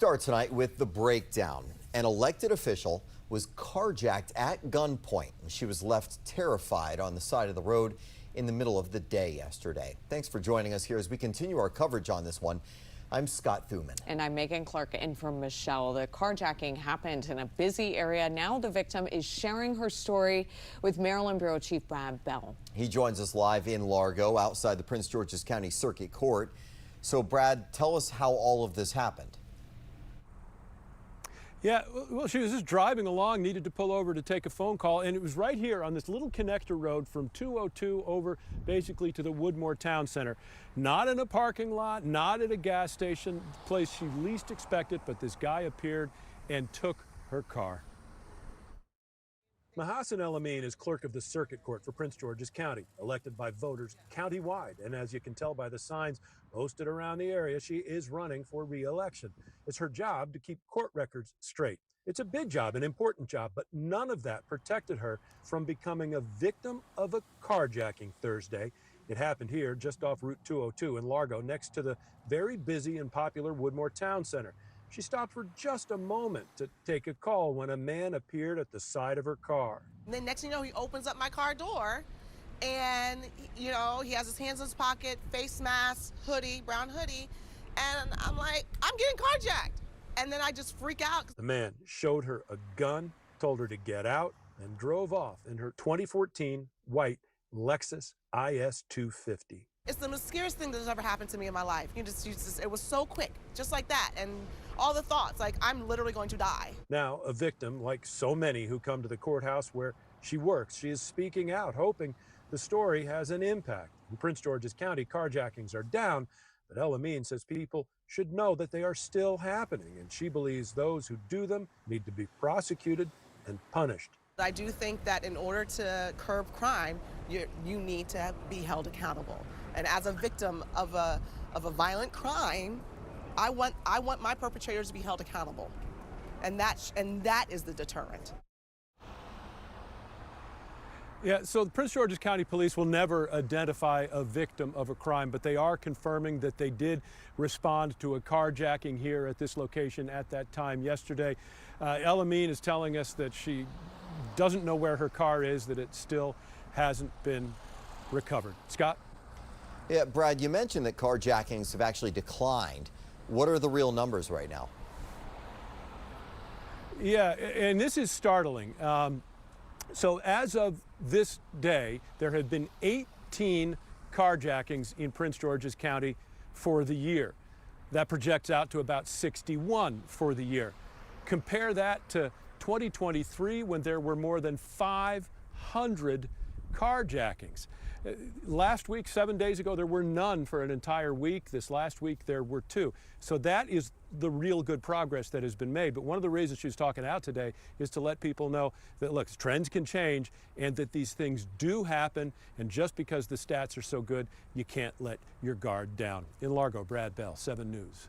Start tonight with the breakdown. An elected official was carjacked at gunpoint. She was left terrified on the side of the road in the middle of the day yesterday. Thanks for joining us here as we continue our coverage on this one. I'm Scott Thuman. And I'm Megan Clark in for Michelle. The carjacking happened in a busy area. Now the victim is sharing her story with Maryland Bureau Chief Brad Bell. He joins us live in Largo outside the Prince George's County Circuit Court. So Brad, tell us how all of this happened. Yeah, well, she was just driving along, needed to pull over to take a phone call, and it was right here on this little connector road from 202 over basically to the Woodmore Town Center. Not in a parking lot, not at a gas station, the place she least expected, but this guy appeared and took her car. Mahassan El-Amin is clerk of the Circuit Court for Prince George's County, elected by voters countywide. And as you can tell by the signs posted around the area, she is running for re-election. It's her job to keep court records straight. It's a big job, an important job, but none of that protected her from becoming a victim of a carjacking Thursday. It happened here just off Route 202 in Largo, next to the very busy and popular Woodmore Town Center. She stopped for just a moment to take a call when a man appeared at the side of her car. And then next thing you know, he opens up my car door and, you know, he has his hands in his pocket, face mask, hoodie, brown hoodie. And I'm like, I'm getting carjacked. And then I just freak out. The man showed her a gun, told her to get out, and drove off in her 2014 white Lexus IS 250. It's the most scariest thing that's ever happened to me in my life. It was so quick, just like that. And all the thoughts, like I'm literally going to die. Now, a victim, like so many who come to the courthouse where she works, she is speaking out, hoping the story has an impact. In Prince George's County, carjackings are down, but El-Amin says people should know that they are still happening, and she believes those who do them need to be prosecuted and punished. I do think that in order to curb crime, you need to be held accountable. And as a victim of a violent crime, I want my perpetrators to be held accountable, and that is the deterrent. Yeah, so the Prince George's County Police will never identify a victim of a crime, but they are confirming that they did respond to a carjacking here at this location at that time yesterday. El-Amin is telling us that she doesn't know where her car is, that it still hasn't been recovered. Scott? Yeah, Brad, you mentioned that carjackings have actually declined. What are the real numbers right now? Yeah, and this is startling. So as of this day, there have been 18 carjackings in Prince George's County for the year. That projects out to about 61 for the year. Compare that to 2023 when there were more than 500 carjackings. Last week, 7 days ago, there were none for an entire week. This last week, there were 2. So that is the real good progress that has been made. But one of the reasons she's talking out today is to let people know that, look, trends can change and that these things do happen. And just because the stats are so good, you can't let your guard down. In Largo, Brad Bell, 7 News.